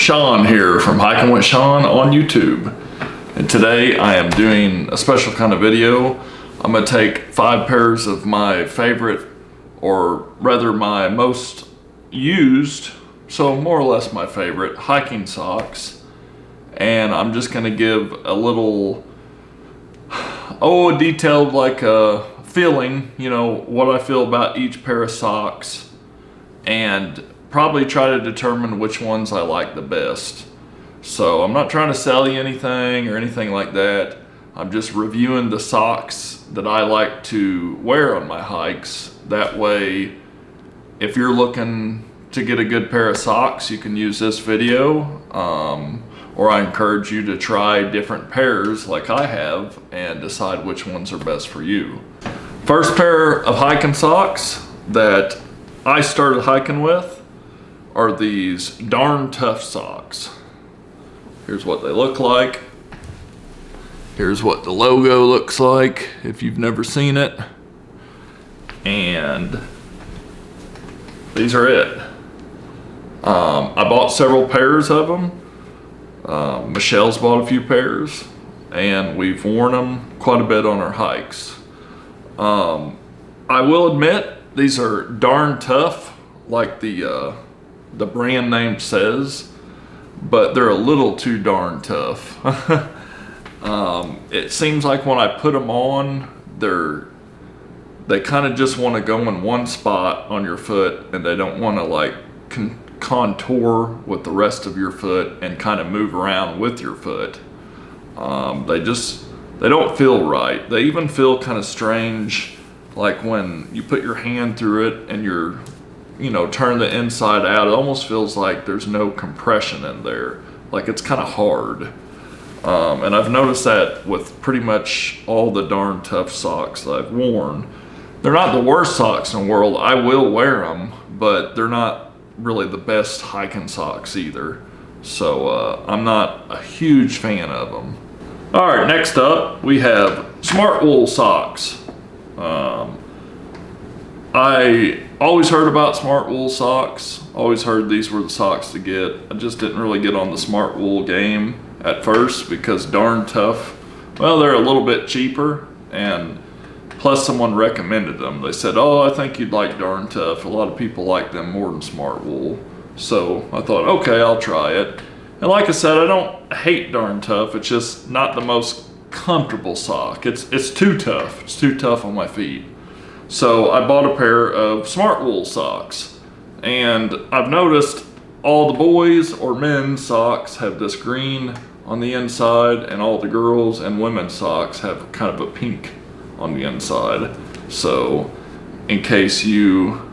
Shawn here from Hiking with Shawn on YouTube. And today I am doing a special kind of video. I'm going to take 5 pairs of my favorite, or rather my most used, so more or less my favorite, hiking socks. And I'm just going to give a little, a detailed feeling, what I feel about each pair of socks. And probably try to determine which ones I like the best. So I'm not trying to sell you anything or anything like that. I'm just reviewing the socks that I like to wear on my hikes. That way, if you're looking to get a good pair of socks, you can use this video. Or I encourage you to try different pairs like I have and decide which ones are best for you. First pair of hiking socks that I started hiking with are these Darn Tough socks. Here's what they look like. Here's what the logo looks like if you've never seen it. And these are it. I bought several pairs of them. Michelle's bought a few pairs, and we've worn them quite a bit on our hikes. I will admit, these are darn tough, like the brand name says, but they're a little too darn tough. It seems like when I put them on, they kind of just want to go in one spot on your foot, and they don't want to contour with the rest of your foot and kind of move around with your foot. They don't feel right. They even feel kind of strange, like when you put your hand through it and you're turn the inside out. It almost feels like there's no compression in there, like it's kind of hard. And I've noticed that with pretty much all the Darn Tough socks that I've worn. They're not the worst socks in the world. I will wear them, but they're not really the best hiking socks either. So I'm not a huge fan of them. All right, next up we have Smart Wool socks. I always heard about Smart Wool socks. Always heard these were the socks to get. I just didn't really get on the Smart Wool game at first because Darn Tough, well, they're a little bit cheaper, and plus someone recommended them. They said, oh, I think you'd like Darn Tough. A lot of people like them more than Smart Wool. So I thought, okay, I'll try it. And like I said, I don't hate Darn Tough. It's just not the most comfortable sock. It's too tough. It's too tough on my feet. So I bought a pair of Smart Wool socks, and I've noticed all the boys or men's socks have this green on the inside, and all the girls and women's socks have kind of a pink on the inside. So in case you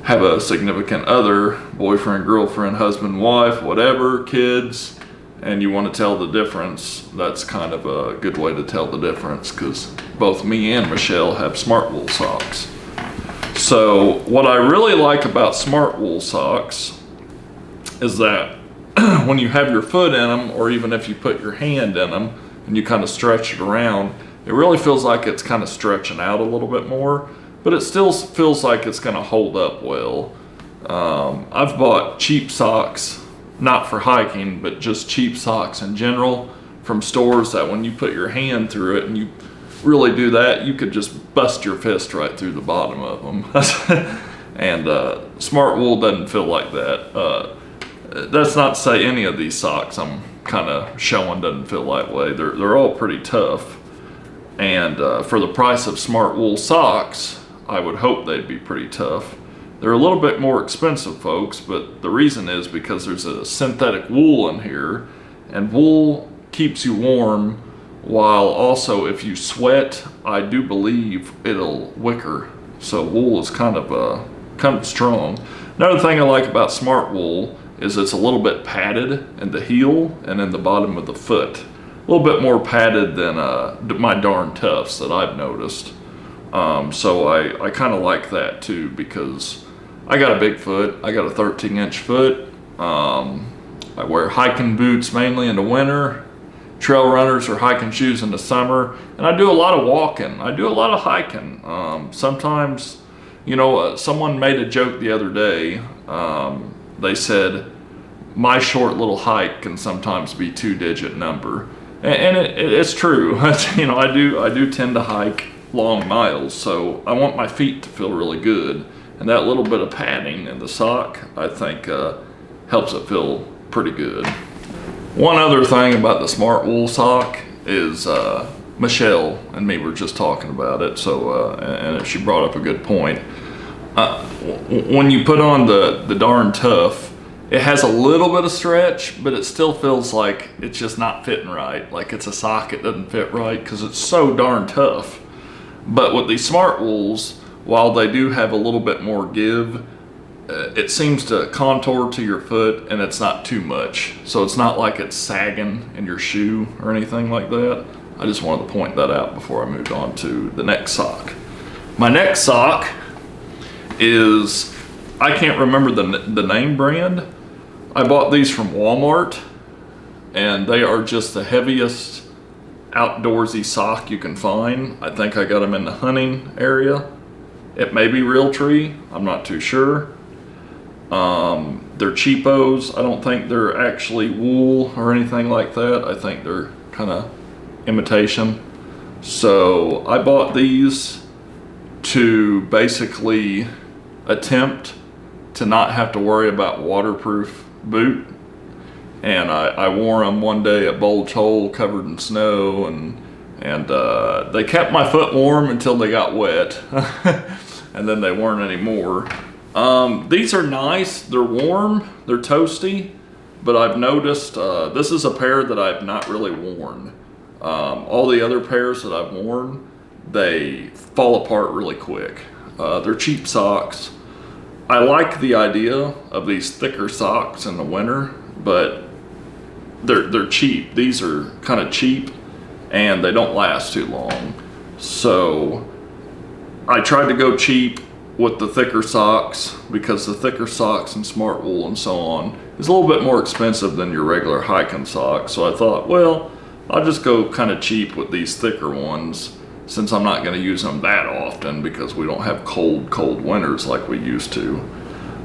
have a significant other, boyfriend, girlfriend, husband, wife, whatever, kids, and you want to tell the difference, that's kind of a good way to tell the difference, because both me and Michelle have Smart Wool socks. So what I really like about Smart Wool socks is that when you have your foot in them, or even if you put your hand in them and you kind of stretch it around, it really feels like it's kind of stretching out a little bit more, but it still feels like it's going to hold up well. I've bought cheap socks, not for hiking, but just cheap socks in general, from stores that when you put your hand through it and you really do that, you could just bust your fist right through the bottom of them. And Smart Wool doesn't feel like that. That's not to say any of these socks I'm kind of showing doesn't feel that way. They're all pretty tough. And for the price of Smart Wool socks, I would hope they'd be pretty tough. They're a little bit more expensive, folks, but the reason is because there's a synthetic wool in here, and wool keeps you warm, while also if you sweat, I do believe it'll wicker. So wool is kind of strong. Another thing I like about Smart Wool is it's a little bit padded in the heel and in the bottom of the foot. A little bit more padded than my Darn Toughs that I've noticed. So I kind of like that too, because I got a big foot. I got a 13-inch foot. I wear hiking boots mainly in the winter, trail runners or hiking shoes in the summer, and I do a lot of walking. I do a lot of hiking. Sometimes, someone made a joke the other day. They said, my short little hike can sometimes be 2-digit number. And it's true. You know, I do tend to hike long miles, so I want my feet to feel really good. And that little bit of padding in the sock, I think, helps it feel pretty good. One other thing about the Smart Wool sock is Michelle and me were just talking about it, so and she brought up a good point. When you put on the Darn Tough, it has a little bit of stretch, but it still feels like it's just not fitting right. Like it's a sock, it doesn't fit right because it's so darn tough. But with these Smart Wools, while they do have a little bit more give, it seems to contour to your foot and it's not too much. So it's not like it's sagging in your shoe or anything like that. I just wanted to point that out before I moved on to the next sock. My next sock is, I can't remember the name brand. I bought these from Walmart and they are just the heaviest outdoorsy sock you can find. I think I got them in the hunting area. It may be Realtree, I'm not too sure. They're cheapos. I don't think they're actually wool or anything like that. I think they're kind of imitation. So I bought these to basically attempt to not have to worry about waterproof boot. And I wore them one day at Bulge Hole covered in snow, and they kept my foot warm until they got wet. And then they weren't anymore. These are nice, they're warm, they're toasty, but I've noticed this is a pair that I've not really worn. All the other pairs that I've worn, they fall apart really quick. They're cheap socks. I like the idea of these thicker socks in the winter, but they're cheap. These are kind of cheap and they don't last too long. So I tried to go cheap with the thicker socks because the thicker socks and Smart Wool and so on is a little bit more expensive than your regular hiking socks. So I thought, well, I'll just go kind of cheap with these thicker ones since I'm not going to use them that often because we don't have cold winters like we used to.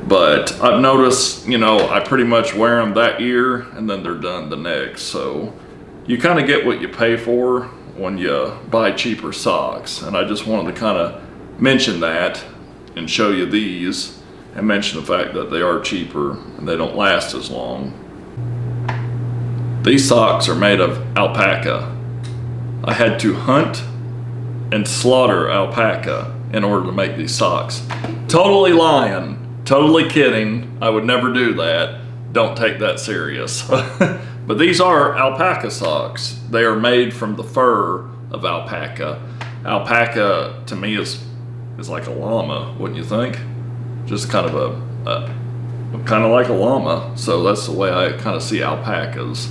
But I've noticed, you know, I pretty much wear them that year and then they're done the next. So you kind of get what you pay for when you buy cheaper socks. And I just wanted to kind of mention that and show you these and mention the fact that they are cheaper and they don't last as long. These socks are made of alpaca. I had to hunt and slaughter alpaca in order to make these socks. Totally lying. Totally kidding. I would never do that. Don't take that serious. But these are alpaca socks. They are made from the fur of alpaca. Alpaca to me is like a llama, wouldn't you think? Just kind of kind of like a llama. So that's the way I kind of see alpacas.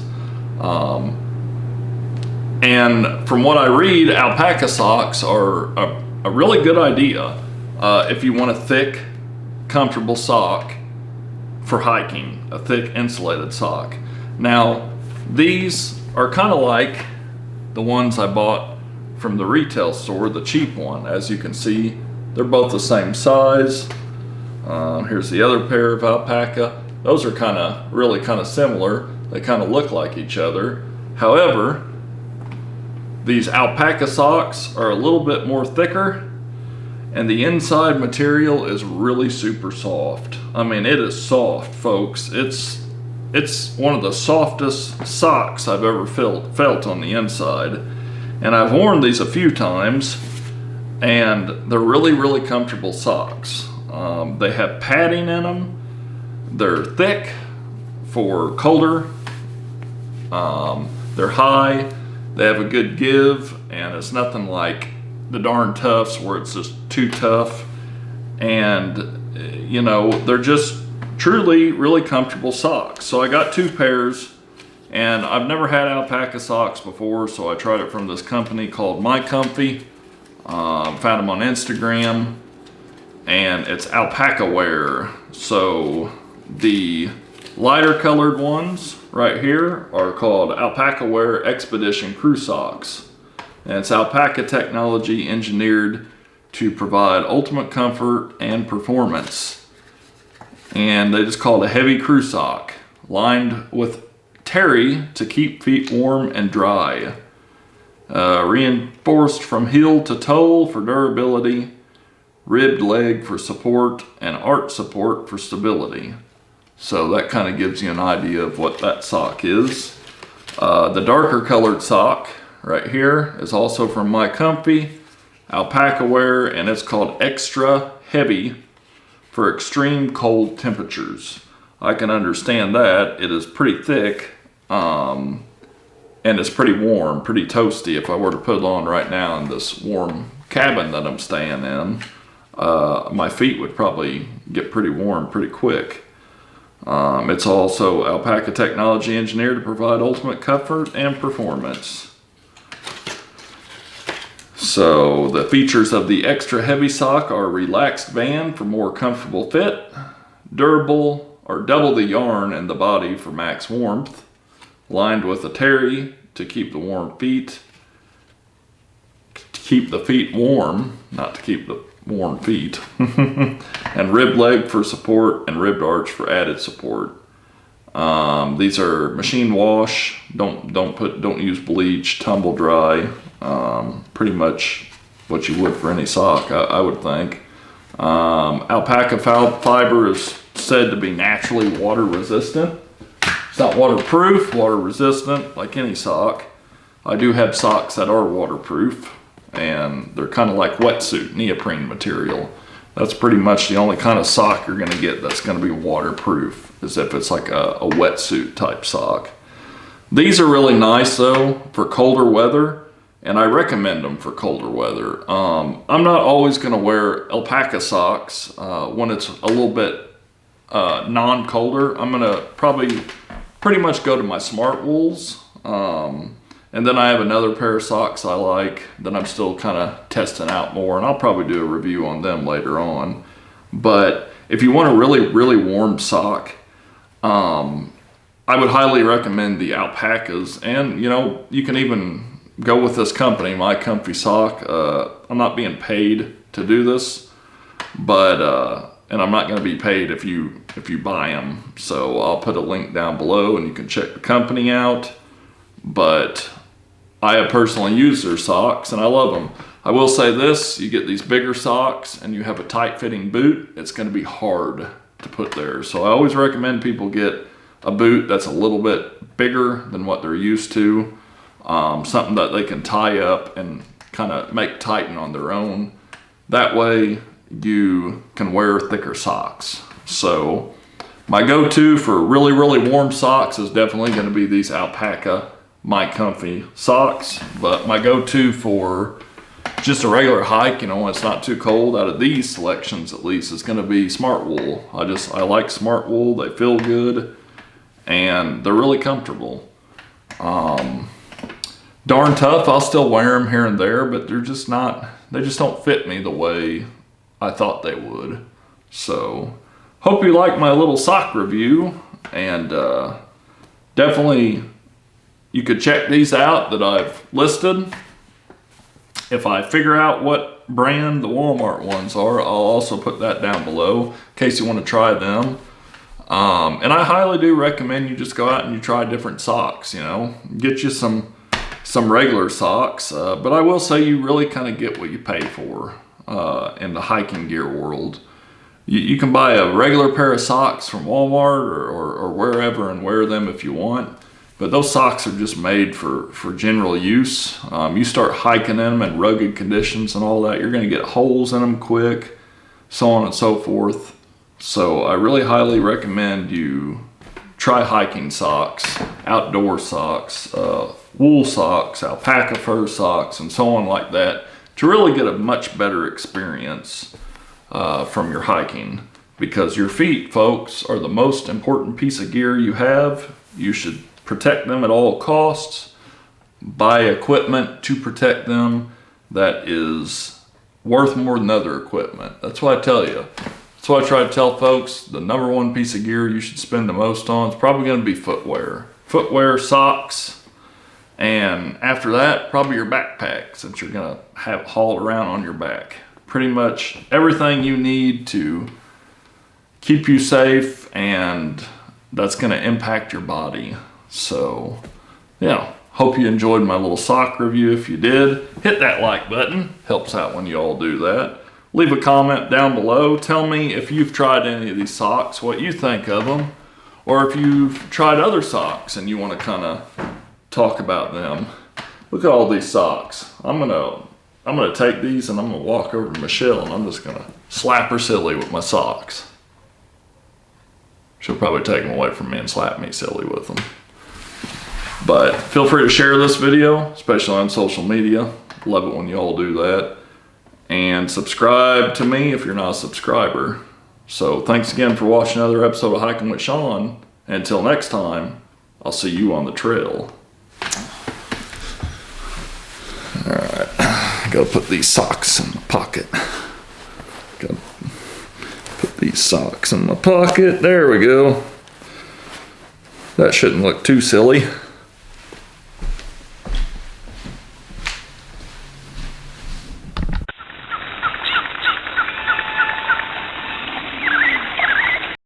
And from what I read, alpaca socks are a really good idea if you want a thick, comfortable sock for hiking, a thick insulated sock. Now, these are kind of like the ones I bought from the retail store, the cheap one. As you can see, they're both the same size. Here's the other pair of alpaca. Those are really kind of similar. They kind of look like each other. However, these alpaca socks are a little bit more thicker and the inside material is really super soft. I mean, it is soft, folks. It's one of the softest socks I've ever felt on the inside. And I've worn these a few times and they're really comfortable socks. They have padding in them. They're thick for colder. They're high. They have a good give, and it's nothing like the Darn Toughs where it's just too tough. And you know, they're just truly really comfortable socks. So I got two pairs, and I've never had alpaca socks before, so I tried it from this company called My Comfy. Found them on Instagram, and it's alpaca wear. So the lighter colored ones right here are called Alpaca Wear Expedition Crew Socks. And it's alpaca technology engineered to provide ultimate comfort and performance. And they just call it a heavy crew sock. lined with terry to keep feet warm and dry. Reinforced from heel to toe for durability, ribbed leg for support, and arch support for stability. So that kind of gives you an idea of what that sock is. The darker colored sock right here is also from My Comfy, alpaca wear, and it's called Extra Heavy for extreme cold temperatures. I can understand that. It is pretty thick, and it's pretty warm, pretty toasty. If I were to put it on right now in this warm cabin that I'm staying in, my feet would probably get pretty warm pretty quick. It's also alpaca technology engineered to provide ultimate comfort and performance. So the features of the Extra Heavy sock are relaxed band for more comfortable fit, durable or double the yarn in the body for max warmth, lined with a terry to keep the warm feet, to keep the feet warm, not to keep the warm feet, and ribbed leg for support and ribbed arch for added support. These are machine wash. Don't use bleach, tumble dry. Pretty much what you would for any sock, I would think. Alpaca fiber is said to be naturally water resistant. It's not waterproof, water resistant like any sock. I do have socks that are waterproof, and they're kind of like wetsuit, neoprene material. That's pretty much the only kind of sock you're gonna get that's gonna be waterproof, is if it's like a wetsuit type sock. These are really nice though for colder weather, and I recommend them for colder weather. I'm not always gonna wear alpaca socks when it's a little bit non-colder. I'm gonna probably pretty much go to my smart wools. And then I have another pair of socks I like that I'm still kind of testing out more, and I'll probably do a review on them later on. But if you want a really, really warm sock, I would highly recommend the alpacas. And you know, you can even go with this company, My Comfy Sock. I'm not being paid to do this, but and I'm not going to be paid if you buy them. So I'll put a link down below, and you can check the company out. But I have personally used their socks, and I love them. I will say this: you get these bigger socks, and you have a tight-fitting boot, it's going to be hard to put there. So I always recommend people get a boot that's a little bit bigger than what they're used to. Something that they can tie up and kind of make tighten on their own. That way you can wear thicker socks. So my go-to for really, really warm socks is definitely going to be these alpaca My Comfy socks. But my go-to for just a regular hike, you know, when it's not too cold, out of these selections at least, is going to be Smart Wool. I like Smart Wool. They feel good and they're really comfortable. Darn tough. I'll still wear them here and there, but they just don't fit me the way I thought they would. So hope you like my little sock review, and definitely you could check these out that I've listed. If I figure out what brand the Walmart ones are, I'll also put that down below in case you want to try them. And I highly do recommend you just go out and you try different socks, you know, get you some regular socks. But I will say you really kind of get what you pay for in the hiking gear world. You can buy a regular pair of socks from Walmart or wherever and wear them if you want. But those socks are just made for general use. You start hiking in them in rugged conditions and all that, you're going to get holes in them quick, so on and so forth. So I really highly recommend you try hiking socks, outdoor socks, wool socks, alpaca fur socks, and so on like that, to really get a much better experience from your hiking. Because your feet, folks, are the most important piece of gear you have. You should protect them at all costs. Buy equipment to protect them that is worth more than other equipment. That's what I tell you. That's what I try to tell folks. The number one piece of gear you should spend the most on is probably going to be footwear. Footwear, socks, and after that, probably your backpack, since you're going to have it hauled around on your back. Pretty much everything you need to keep you safe and that's going to impact your body. So yeah, hope you enjoyed my little sock review. If you did, hit that like button. Helps out when you all do that. Leave a comment down below. Tell me if you've tried any of these socks, what you think of them, or if you've tried other socks and you want to kind of talk about them. Look at all these socks. I'm gonna take these and I'm gonna walk over to Michelle and I'm just gonna slap her silly with my socks. She'll probably take them away from me and slap me silly with them. But feel free to share this video, especially on social media. Love it when you all do that. And subscribe to me if you're not a subscriber. So thanks again for watching another episode of Hiking with Shawn. And until next time, I'll see you on the trail. Alright, gotta put these socks in my pocket. Gotta put these socks in my pocket. There we go. That shouldn't look too silly.